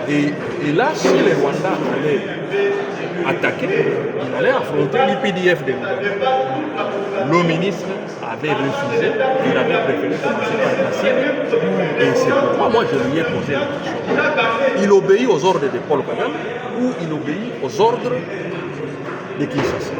Et là, si les Rwandais allaient attaquer, ils allaient affronter l'IPDF de l'Ouganda. Le ministre avait refusé, il avait préféré commencer par la Syrie. Et c'est pourquoi moi je lui ai posé la question. Il obéit aux ordres de Paul Kagame ou il obéit aux ordres de Kinshasa?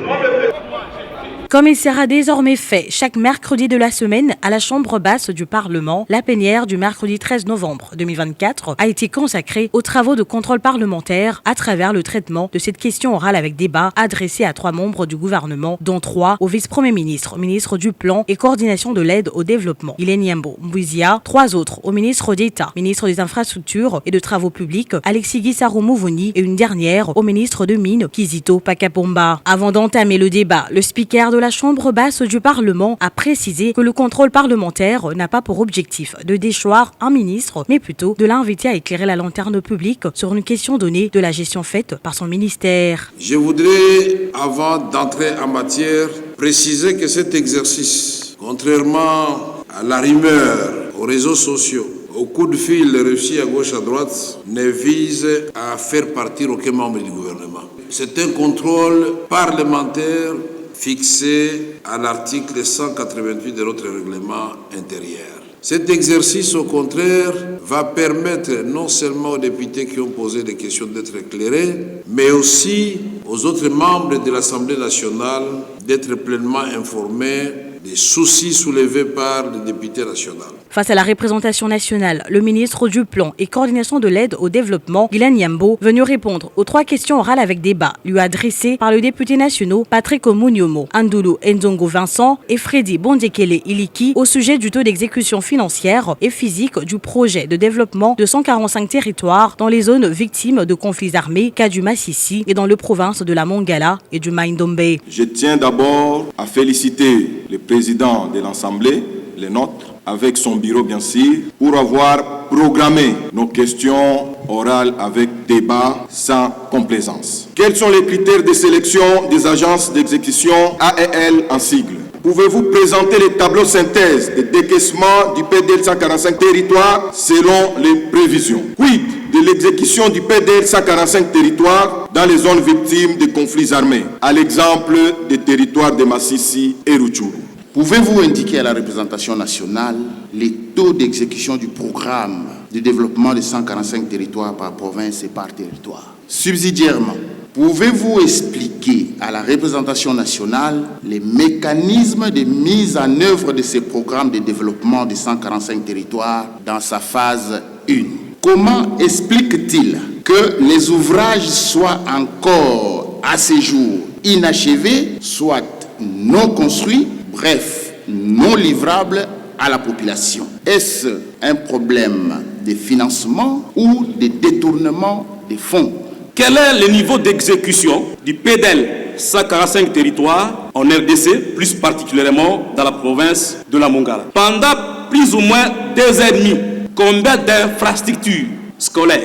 Comme il sera désormais fait chaque mercredi de la semaine à la Chambre basse du Parlement, la plénière du mercredi 13 novembre 2024 a été consacrée aux travaux de contrôle parlementaire à travers le traitement de cette question orale avec débat adressée à 3 membres du gouvernement, dont 3 au vice-premier ministre, ministre du Plan et coordination de l'aide au développement, Hélène Yambo Mbouizia, 3 autres au ministre d'État, ministre des Infrastructures et de Travaux publics, Alexis Gisaro Mouvoni, et une dernière au ministre de Mines, Kizito Pakapomba. Avant d'entamer le débat, le speaker de la Chambre basse du Parlement a précisé que le contrôle parlementaire n'a pas pour objectif de déchoir un ministre, mais plutôt de l'inviter à éclairer la lanterne publique sur une question donnée de la gestion faite par son ministère. Je voudrais, avant d'entrer en matière, préciser que cet exercice, contrairement à la rumeur, aux réseaux sociaux, aux coups de fil reçus à gauche à droite, ne vise à faire partir aucun membre du gouvernement. C'est un contrôle parlementaire fixé à l'article 188 de notre règlement intérieur. Cet exercice, au contraire, va permettre non seulement aux députés qui ont posé des questions d'être éclairés, mais aussi aux autres membres de l'Assemblée nationale d'être pleinement informés des soucis soulevés par les députés nationaux. Face à la représentation nationale, le ministre du Plan et coordination de l'aide au développement, Hélène Yambo, venu répondre aux 3 questions orales avec débat, lui adressées par le député national Patrick Omunyomo, Andoulou Nzongo Vincent et Freddy Bondekele Iliki au sujet du taux d'exécution financière et physique du projet de développement de 145 territoires dans les zones victimes de conflits armés, cas du Massissi et dans les provinces de la Mongala et du Maïndombe. Je tiens d'abord à féliciter le président de l'Assemblée, le nôtre, avec son bureau bien sûr, pour avoir programmé nos questions orales avec débat sans complaisance. Quels sont les critères de sélection des agences d'exécution AEL en sigle? Pouvez-vous présenter les tableaux synthèse de décaissement du PDL 145 territoires selon les prévisions? Quid de l'exécution du PDL 145 territoires dans les zones victimes de conflits armés, à l'exemple des territoires de Massissi et Rutshuru? Pouvez-vous indiquer à la représentation nationale les taux d'exécution du programme de développement de 145 territoires par province et par territoire? Subsidiairement, pouvez-vous expliquer à la représentation nationale les mécanismes de mise en œuvre de ces programmes de développement de 145 territoires dans sa phase 1? Comment explique-t-il que les ouvrages soient encore à ce jour inachevés, soit non construits, bref, non livrables à la population? Est-ce un problème de financement ou de détournement des fonds? Quel est le niveau d'exécution du PDL 145 territoires en RDC, plus particulièrement dans la province de la Mongala? Pendant plus ou moins 2 ans et demi, combien d'infrastructures scolaires,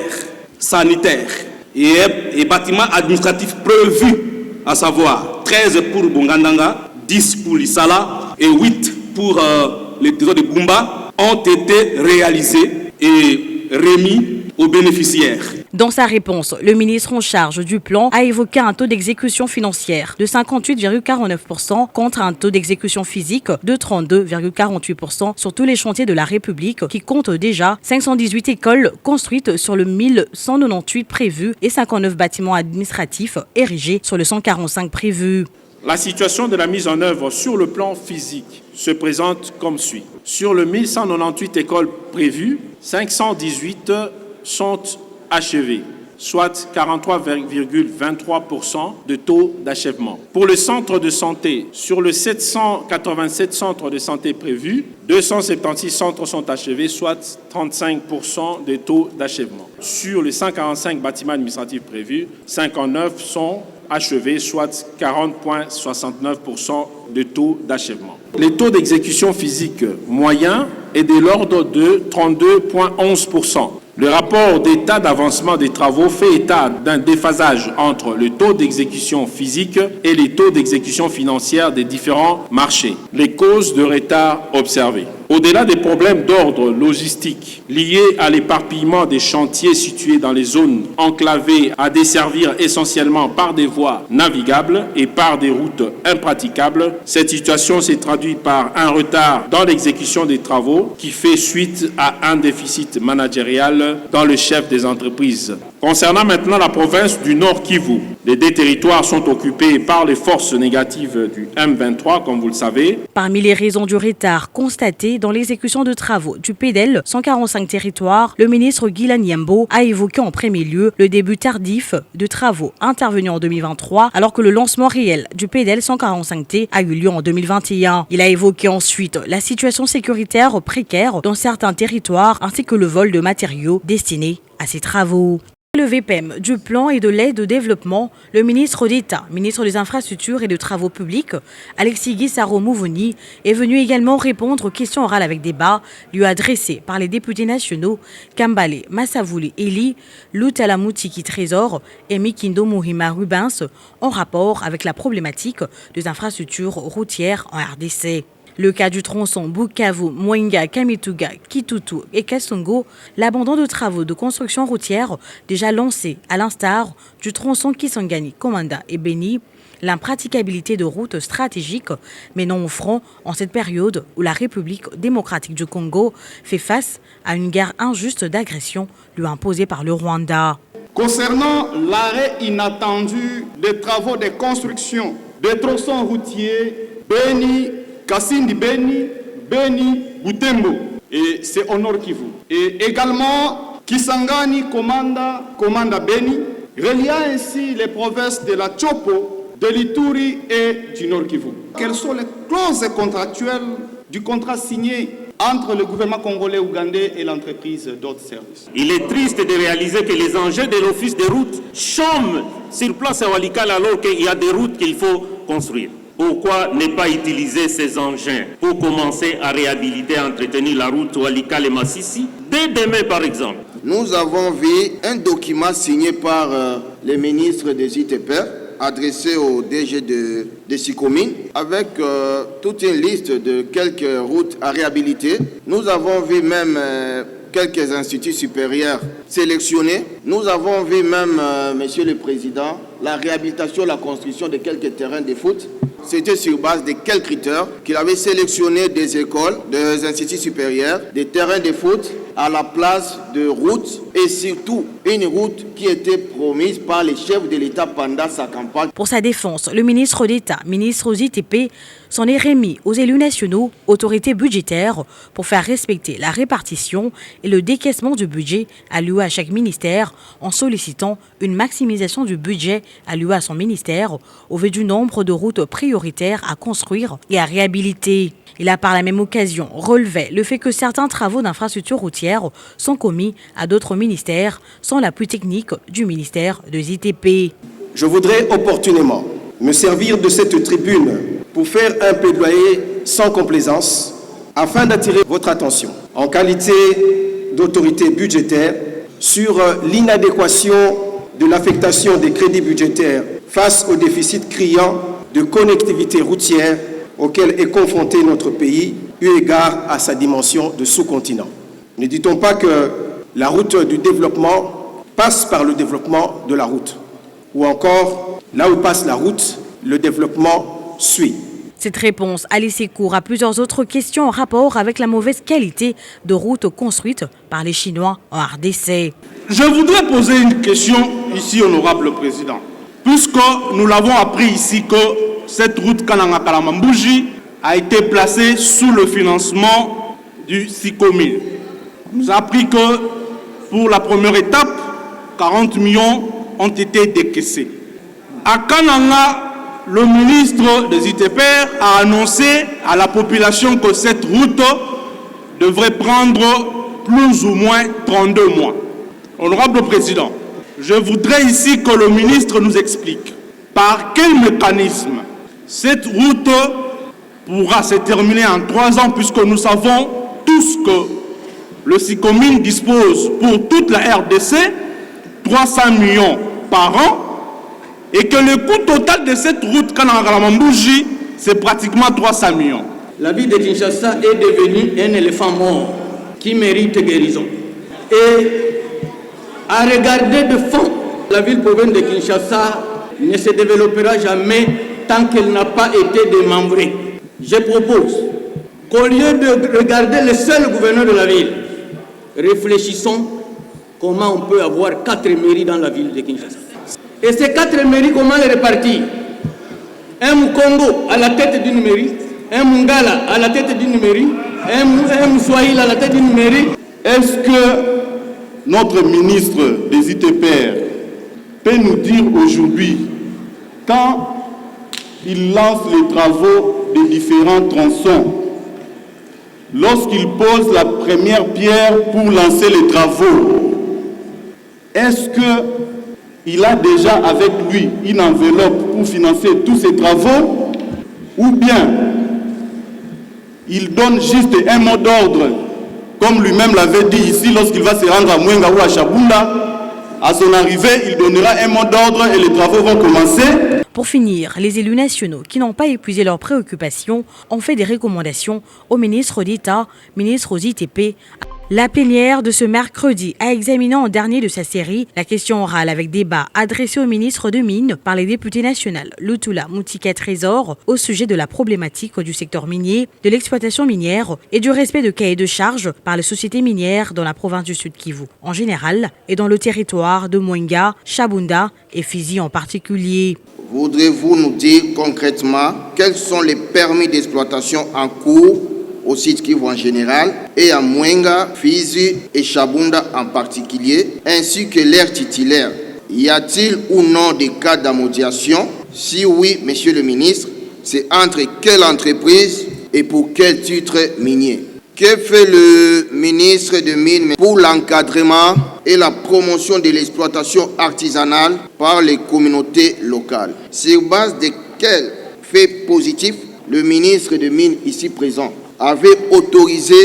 sanitaires et bâtiments administratifs prévus, à savoir 13 pour Bongandanga, 10 pour Lissala et 8 pour les territoires de Bumba, ont été réalisés et remis aux bénéficiaires. Dans sa réponse, le ministre en charge du plan a évoqué un taux d'exécution financière de 58,49% contre un taux d'exécution physique de 32,48% sur tous les chantiers de la République qui comptent déjà 518 écoles construites sur le 1198 prévus et 59 bâtiments administratifs érigés sur le 145 prévus. La situation de la mise en œuvre sur le plan physique se présente comme suit. Sur le 1198 écoles prévues, 518 sont achevées, soit 43,23% de taux d'achèvement. Pour le centre de santé, sur le 787 centres de santé prévus, 276 centres sont achevés, soit 35% de taux d'achèvement. Sur les 145 bâtiments administratifs prévus, 59 sont achevés, soit 40,69% de taux d'achèvement. Le taux d'exécution physique moyen est de l'ordre de 32,11%. Le rapport d'état d'avancement des travaux fait état d'un déphasage entre le taux d'exécution physique et les taux d'exécution financière des différents marchés. Les causes de retard observées. Au-delà des problèmes d'ordre logistique liés à l'éparpillement des chantiers situés dans les zones enclavées à desservir essentiellement par des voies navigables et par des routes impraticables, cette situation s'est traduite par un retard dans l'exécution des travaux qui fait suite à un déficit managérial dans le chef des entreprises. Concernant maintenant la province du Nord Kivu, les deux territoires sont occupés par les forces négatives du M23, comme vous le savez. Parmi les raisons du retard constaté dans l'exécution de travaux du PDL 145 territoires, le ministre Guilan Yembo a évoqué en premier lieu le début tardif de travaux intervenus en 2023, alors que le lancement réel du PDL 145T a eu lieu en 2021. Il a évoqué ensuite la situation sécuritaire précaire dans certains territoires ainsi que le vol de matériaux destinés à ces travaux. Le VPM du plan et de l'aide au développement, le ministre d'État, ministre des Infrastructures et des Travaux publics, Alexis Guissaro Mouvouni, est venu également répondre aux questions orales avec débat lui adressées par les députés nationaux Kambale Massavouli Eli, Lutala Moutiki Trésor et Mikindo Muhima Rubens en rapport avec la problématique des infrastructures routières en RDC. Le cas du tronçon Bukavu, Mwenga, Kamituga, Kitutu et Kasongo, l'abandon de travaux de construction routière déjà lancés à l'instar du tronçon Kisangani, Komanda et Beni, l'impraticabilité de routes stratégiques menant au front en cette période où la République démocratique du Congo fait face à une guerre injuste d'agression lui imposée par le Rwanda. Concernant l'arrêt inattendu des travaux de construction des tronçons routiers Beni, Kasindi Beni, Beni, Butembo, et c'est au Nord Kivu. Et également Kisangani, Komanda Beni, reliant ainsi les provinces de la Chopo, de l'Ituri et du Nord Kivu. Quelles sont les clauses contractuelles du contrat signé entre le gouvernement congolais ougandais et l'entreprise d'autres services? Il est triste de réaliser que les engins de l'office des routes chôment sur place à Walikale alors qu'il y a des routes qu'il faut construire. Pourquoi ne pas utiliser ces engins pour commencer à réhabiliter et entretenir la route Walikale-Massissi dès demain par exemple? Nous avons vu un document signé par les ministres des ITPR adressé au DG de Sicomine avec toute une liste de quelques routes à réhabiliter. Nous avons vu même quelques instituts supérieurs sélectionnés. Nous avons vu même, Monsieur le Président, la réhabilitation, la construction de quelques terrains de foot. C'était sur base de quels critères qu'il avait sélectionné des écoles, des instituts supérieurs, des terrains de foot à la place de routes et surtout une route qui était promise par les chefs de l'État pendant sa campagne. Pour sa défense, le ministre d'État, ministre aux ITP, s'en est remis aux élus nationaux, autorités budgétaires, pour faire respecter la répartition et le décaissement du budget alloué à chaque ministère en sollicitant une maximisation du budget alloué à son ministère au vu du nombre de routes prioritaires à construire et à réhabiliter. Il a par la même occasion relevé le fait que certains travaux d'infrastructures routières sont commis à d'autres ministères sans l'appui technique du ministère des ITP. Je voudrais opportunément me servir de cette tribune pour faire un plaidoyer sans complaisance afin d'attirer votre attention en qualité d'autorité budgétaire sur l'inadéquation de l'affectation des crédits budgétaires face au déficit criant de connectivité routière auquel est confronté notre pays, eu égard à sa dimension de sous-continent. Ne dit-on pas que la route du développement passe par le développement de la route? Ou encore, là où passe la route, le développement suit. Cette réponse a laissé cours à plusieurs autres questions en rapport avec la mauvaise qualité de routes construites par les Chinois en RDC. Je voudrais poser une question ici, honorable président. Puisque nous l'avons appris ici que cette route Kananga-Kalamambouji a été placée sous le financement du Sicomine. On nous a appris que pour la première étape, 40 millions ont été décaissés. À Kananga, le ministre des ITPR a annoncé à la population que cette route devrait prendre plus ou moins 32 mois. Honorable président, je voudrais ici que le ministre nous explique par quel mécanisme cette route pourra se terminer en 3 ans, puisque nous savons tous que le Sicomine dispose pour toute la RDC 300 millions par an et que le coût total de cette route Kananga-Kalamambouji, c'est pratiquement 300 millions. La ville de Kinshasa est devenue un éléphant mort qui mérite guérison. Et à regarder de fond, la ville-province de Kinshasa ne se développera jamais tant qu'elle n'a pas été démembrée. Je propose qu'au lieu de regarder le seul gouverneur de la ville, réfléchissons comment on peut avoir 4 mairies dans la ville de Kinshasa. Et ces 4 mairies, comment les répartir? Un Mukongo à la tête d'une mairie, un Mungala à la tête d'une mairie, un Moussouaïl à la tête d'une mairie. Est-ce que notre ministre des ITPR peut nous dire aujourd'hui, quand il lance les travaux des différents tronçons, lorsqu'il pose la première pierre pour lancer les travaux, est-ce qu'il a déjà avec lui une enveloppe pour financer tous ces travaux, ou bien il donne juste un mot d'ordre, comme lui-même l'avait dit ici lorsqu'il va se rendre à Mwenga ou à Chabunda? À son arrivée, il donnera un mot d'ordre et les travaux vont commencer. Pour finir, les élus nationaux qui n'ont pas épuisé leurs préoccupations ont fait des recommandations aux ministres d'État, ministres aux ITP. La plénière de ce mercredi a examiné en dernier de sa série la question orale avec débat adressée au ministre de Mines par les députés nationaux Lutula Moutika Trésor au sujet de la problématique du secteur minier, de l'exploitation minière et du respect de cahiers de charges par les sociétés minières dans la province du Sud Kivu en général et dans le territoire de Mwenga, Chabunda et Fizi en particulier. Voudrez-vous nous dire concrètement quels sont les permis d'exploitation en cours au site Kivu en général et à Mwenga, Fizi et Chabunda en particulier, ainsi que l'air titulaire? Y a-t-il ou non des cas d'amodiation? Si oui, monsieur le ministre, c'est entre quelle entreprise et pour quel titre minier? Que fait le ministre de Mines pour l'encadrement et la promotion de l'exploitation artisanale par les communautés locales? Sur base de quels faits positifs le ministre de Mines ici présent avait autorisé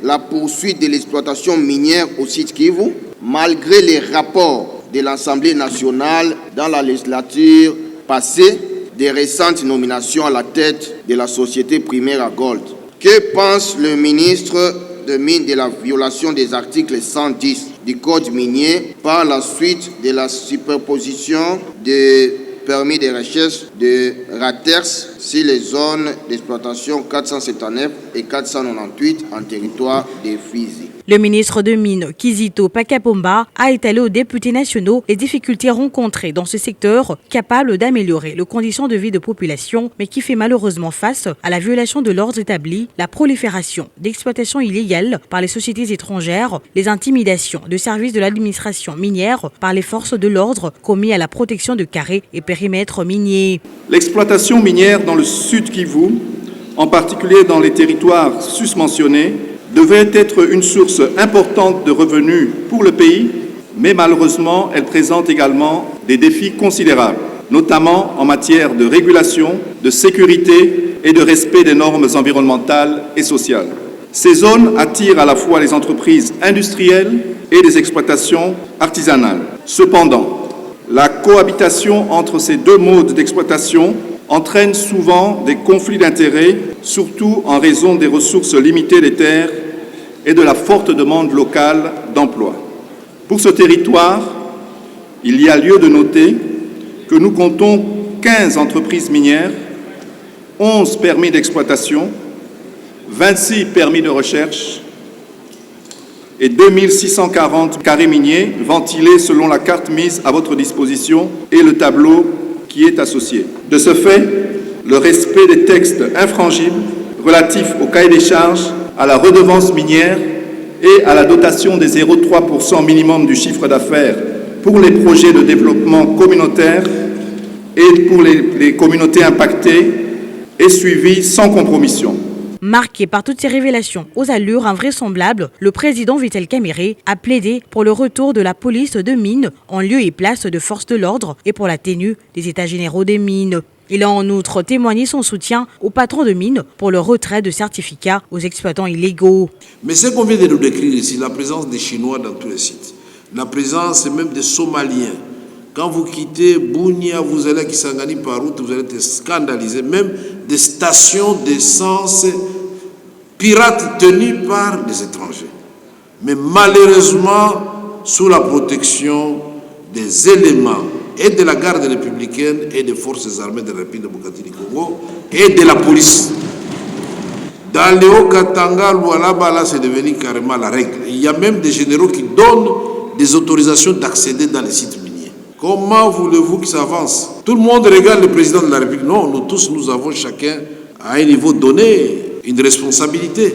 la poursuite de l'exploitation minière au site Kivu, malgré les rapports de l'Assemblée nationale dans la législature passée des récentes nominations à la tête de la société primaire Gold? Que pense le ministre de Mines de la violation des articles 110 du Code minier par la suite de la superposition des permis de recherche de RATERS sur les zones d'exploitation 479 et 498 en territoire des Fizi? Le ministre de Mines, Kizito Pakapomba, a étalé aux députés nationaux les difficultés rencontrées dans ce secteur capable d'améliorer les conditions de vie de population, mais qui fait malheureusement face à la violation de l'ordre établi, la prolifération d'exploitations illégales par les sociétés étrangères, les intimidations de services de l'administration minière par les forces de l'ordre commis à la protection de carrés et périmètres miniers. L'exploitation minière dans le sud Kivu, en particulier dans les territoires susmentionnés, devait être une source importante de revenus pour le pays, mais malheureusement, elle présente également des défis considérables, notamment en matière de régulation, de sécurité et de respect des normes environnementales et sociales. Ces zones attirent à la fois les entreprises industrielles et les exploitations artisanales. Cependant, la cohabitation entre ces deux modes d'exploitation entraîne souvent des conflits d'intérêts, surtout en raison des ressources limitées des terres et de la forte demande locale d'emploi. Pour ce territoire, il y a lieu de noter que nous comptons 15 entreprises minières, 11 permis d'exploitation, 26 permis de recherche et 2640 carrés miniers ventilés selon la carte mise à votre disposition et le tableau qui est associé. De ce fait, le respect des textes infrangibles relatifs au cahier des charges, à la redevance minière et à la dotation des 0,3% minimum du chiffre d'affaires pour les projets de développement communautaire et pour les communautés impactées est suivi sans compromission. Marqué par toutes ces révélations aux allures invraisemblables, le président Vital Kamerhe a plaidé pour le retour de la police de mines en lieu et place de forces de l'ordre et pour la tenue des états généraux des mines. Il a en outre témoigné son soutien aux patrons de mines pour le retrait de certificats aux exploitants illégaux. Mais ce qu'on vient de nous décrire ici, la présence des Chinois dans tous les sites, la présence même des Somaliens. Quand vous quittez Bunia, vous allez à Kisangani par route, vous allez être scandalisé. Même des stations d'essence pirates tenus par des étrangers. Mais malheureusement, sous la protection des éléments et de la garde républicaine et des forces armées de la République démocratique du Congo et de la police. Dans le Haut-Katanga, Lualaba, là, c'est devenu carrément la règle. Il y a même des généraux qui donnent des autorisations d'accéder dans les sites miniers. Comment voulez-vous que ça avance? Tout le monde regarde le président de la République. Non, nous tous, nous avons chacun, à un niveau donné, une responsabilité.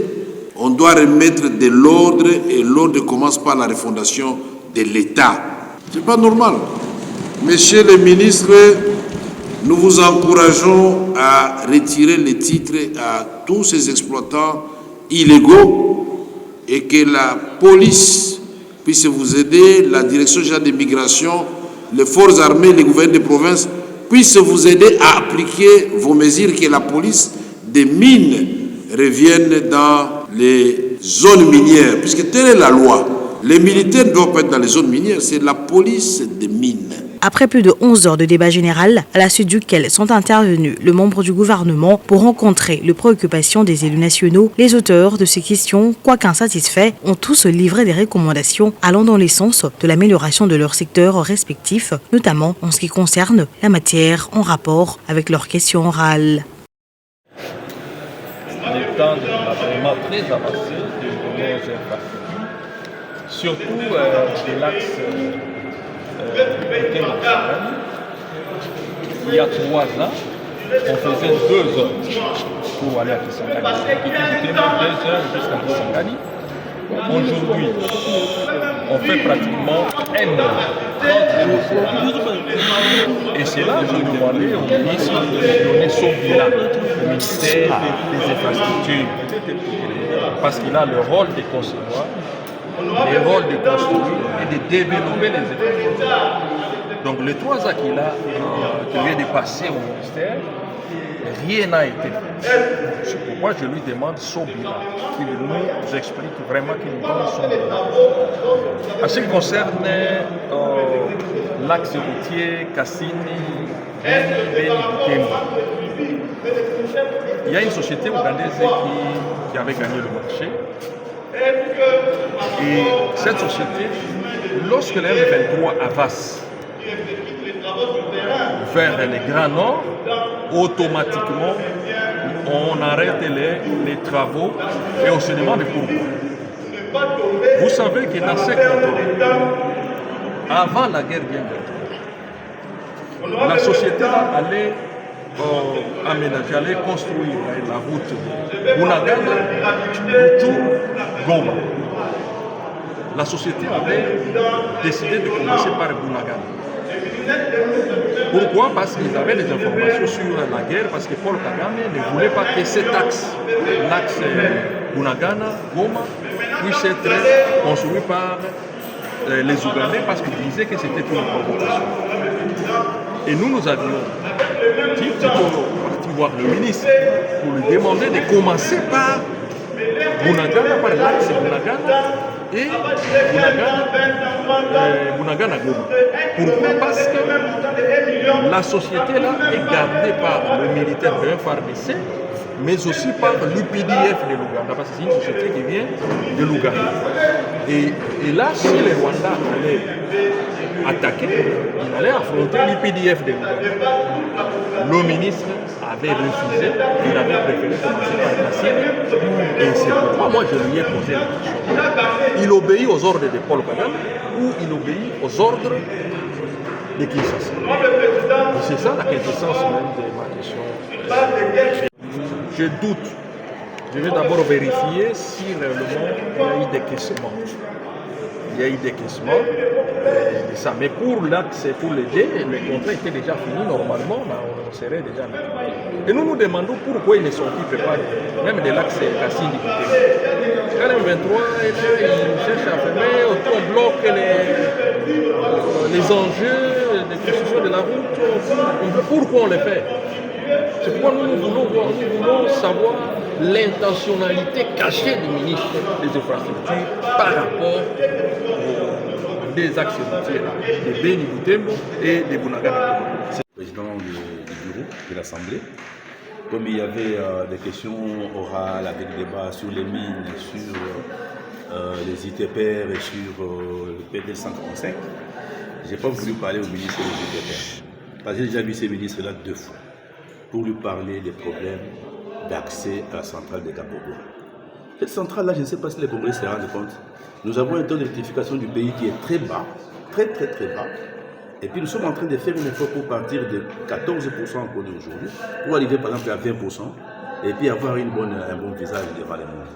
On doit remettre de l'ordre, et l'ordre commence par la refondation de l'État. C'est pas normal. Messieurs les ministres, nous vous encourageons à retirer les titres à tous ces exploitants illégaux et que la police puisse vous aider, la direction générale des migrations, les forces armées, les gouvernements de province puissent vous aider à appliquer vos mesures, que la police des mines revienne dans les zones minières, puisque telle est la loi. Les militaires ne doivent pas être dans les zones minières, c'est la police des mines. Après plus de 11 heures de débat général, à la suite duquel sont intervenus les membres du gouvernement pour rencontrer les préoccupations des élus nationaux, les auteurs de ces questions, quoique insatisfaits, ont tous livré des recommandations allant dans le sens de l'amélioration de leurs secteurs respectifs, notamment en ce qui concerne la matière en rapport avec leurs questions orales. Le temps de vraiment très avancé de nos infrastructures, surtout de l'axe il y a 3 ans, on faisait 2 heures pour aller à Kisangani. Depuis 2 heures jusqu'à Kisangani. Aujourd'hui, on fait pratiquement 1 heure. Et c'est là que je demandais au ministre de donner son bilan, le ministère des infrastructures, parce qu'il a le rôle de concevoir, le rôle de construire et de développer les infrastructures. Donc les 3 ans qu'il vient de passer au ministère, rien n'a été fait. C'est pourquoi je lui demande son bilan, qu'il nous explique vraiment, qu'il nous donne son bilan. En ce qui concerne l'axe routier Kassini, Beni, il y a une société ougandaise qui avait gagné le marché. Et cette société, lorsque le M23 avance vers les Grands Nord, automatiquement, on arrête les travaux et on se demande pourquoi. Vous savez que dans ces contrôles, avant la guerre bien la société allait aménager, allait construire la route Bunagana, Goma. La société avait décidé de commencer par Bunagana. Pourquoi? Parce qu'ils avaient des informations sur la guerre, parce que Paul Kagame ne voulait pas que cet axe, l'axe Bunagana, Goma, puisse être construit par les Ougandais, parce qu'ils disaient que c'était une provocation. Et nous avions dit parti voir le ministre pour lui demander de commencer par Bunagana, par l'axe Bunagana et Bunagana Goma. Pourquoi? Parce que la société là est gardée par le militaire de FARDC, mais aussi par l'UPDF de l'Ouganda, parce que c'est une société qui vient de l'Ouganda. Et là, si les Rwandais allaient attaquer, ils allaient affronter l'UPDF de l'Ouganda. Le ministre avait refusé, il avait préféré commencer par la Syrie, et c'est pourquoi moi je lui ai posé la question. Il obéit aux ordres de Paul Kagame ou il obéit aux ordres de Kinshasa? Et c'est ça la quintessence même de ma question. Je doute. Je vais d'abord vérifier si réellement il y a eu des caissements. Il y a eu des caissements de ça. Mais pour l'axe, pour les deux, le contrat était déjà fini normalement, on serait déjà là. Et nous nous demandons pourquoi ils ne sont pas préparés, même de l'axe Kassini. Quand le 23 est là, il cherche à fermer, on bloque les enjeux de construction de la route. Pourquoi on le fait? C'est pourquoi nous voulons savoir l'intentionnalité cachée du ministre des Infrastructures par rapport aux deux axes routiers de Beni Butembo et de Bunagana. Président du bureau de l'Assemblée. comme il y avait des questions orales avec débat sur les mines, sur les ITPR et sur le PDL 145, je n'ai pas voulu parler au ministre des ITPR. Parce que j'ai déjà vu ces ministres-là 2 fois pour lui parler des problèmes d'accès à la centrale de Kabogo. Cette centrale-là, je ne sais pas si les Congolais se rendent compte. Nous avons un taux d'électrification du pays qui est très bas, très bas. Et puis nous sommes en train de faire un effort pour partir de 14% encore d'aujourd'hui, pour arriver par exemple à 20%, et puis avoir un bon visage devant le monde.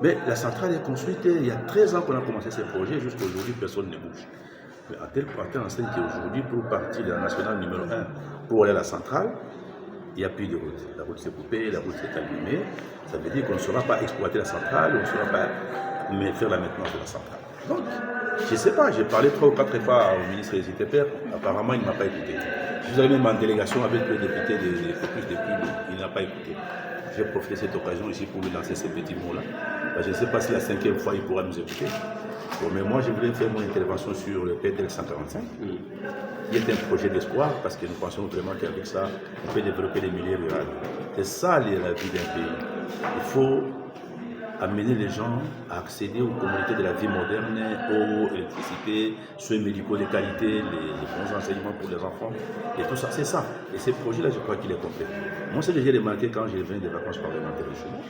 Mais la centrale est construite il y a 13 ans qu'on a commencé ce projet, jusqu'à aujourd'hui personne ne bouge. Mais à tel point enseigne qu'aujourd'hui, pour partir de la nationale numéro 1 pour aller à la centrale, il n'y a plus de route. La route s'est coupée, la route s'est allumée. Ça veut dire qu'on ne saura pas exploiter la centrale, on ne saura pas faire la maintenance de la centrale. Donc, je ne sais pas, j'ai parlé 3 ou 4 fois au ministre des ITPR, apparemment il ne m'a pas écouté. Je suis allé même en délégation avec le député des Focus des Puy, il n'a pas écouté. J'ai profité de cette occasion ici pour lui lancer ces petits mots-là. Je ne sais pas si la 5e fois il pourra nous écouter. Bon, mais moi je voulais faire mon intervention sur le PDL 145, qui est un projet d'espoir parce que nous pensons vraiment qu'avec ça, on peut développer les milieux ruraux. C'est ça la vie d'un pays. Il faut amener les gens à accéder aux communautés de la vie moderne, eau, électricité, soins médicaux de qualité, les bons enseignements pour les enfants, et tout ça, c'est ça. Et ce projet-là, je crois qu'il est complet. Moi, c'est ce que j'ai remarqué quand je viens des vacances parlementaires chez moi.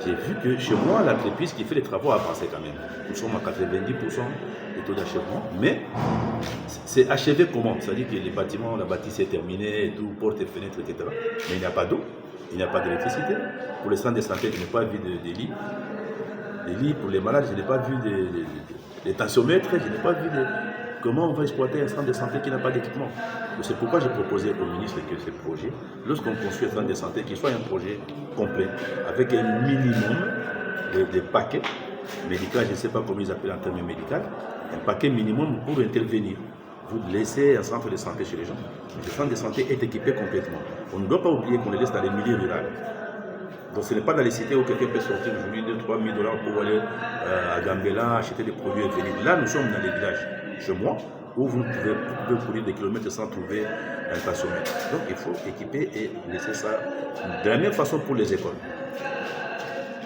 J'ai vu que chez moi, l'entreprise qui fait les travaux a avancé quand même. Nous sommes à 90% de taux d'achèvement, mais c'est achevé comment? C'est-à-dire que les bâtiments, la bâtisse est terminée, tout, portes et fenêtres, etc. Mais il n'y a pas d'eau. Il n'y a pas d'électricité. Pour les centres de santé, je n'ai pas vu de lits. Des lits pour les malades, je n'ai pas vu des tensiomètres, je n'ai pas vu comment on va exploiter un centre de santé qui n'a pas d'équipement. C'est pourquoi j'ai proposé au ministre que ce projet, lorsqu'on construit un centre de santé, qu'il soit un projet complet, avec un minimum de paquets médicaux, je ne sais pas comment ils appellent en termes médicaux, un paquet minimum pour intervenir. Vous laissez un centre de santé chez les gens. Le centre de santé est équipé complètement. On ne doit pas oublier qu'on les laisse dans les milieux ruraux. Donc ce n'est pas dans les cités où quelqu'un peut sortir aujourd'hui 2-3 000 $ pour aller à Gambela, acheter des produits et venir. Là, nous sommes dans les villages, chez moi, où vous pouvez courir des kilomètres sans trouver un tensiomètre. Donc il faut équiper et laisser ça de la même façon pour les écoles.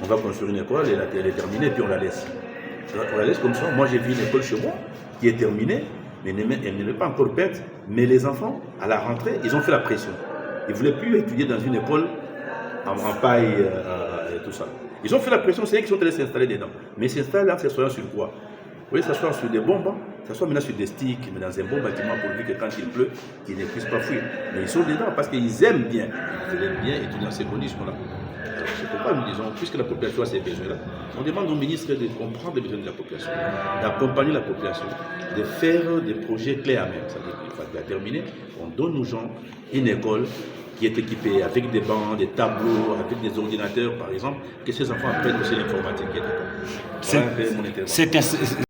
On va construire une école, elle est terminée, puis on la laisse. On la laisse comme ça. Moi, j'ai vu une école chez moi qui est terminée, mais elle n'est pas encore peinte. Mais les enfants, à la rentrée, ils ont fait la pression. Ils ne voulaient plus étudier dans une école en paille et tout ça. Ils ont fait la pression, c'est eux qui sont allés s'installer dedans. Mais s'installer là, s'assoient sur quoi? Vous voyez, s'asseoir sur des bombes, s'asseoir maintenant sur des sticks, mais dans un bon bâtiment pourvu que quand il pleut, ils ne puissent pas fuir. Mais ils sont dedans parce qu'ils aiment bien. Ils aiment bien étudier dans ces conditions-là. C'est pourquoi nous disons, puisque la population a ces besoins-là, on demande au ministre de comprendre les besoins de la population, d'accompagner la population, de faire des projets clés à main. C'est-à-dire qu'il faut la terminer, on donne aux gens une école qui est équipée avec des bancs, des tableaux, avec des ordinateurs par exemple, que ces enfants apprennent aussi l'informatique. Voilà, mon intervention.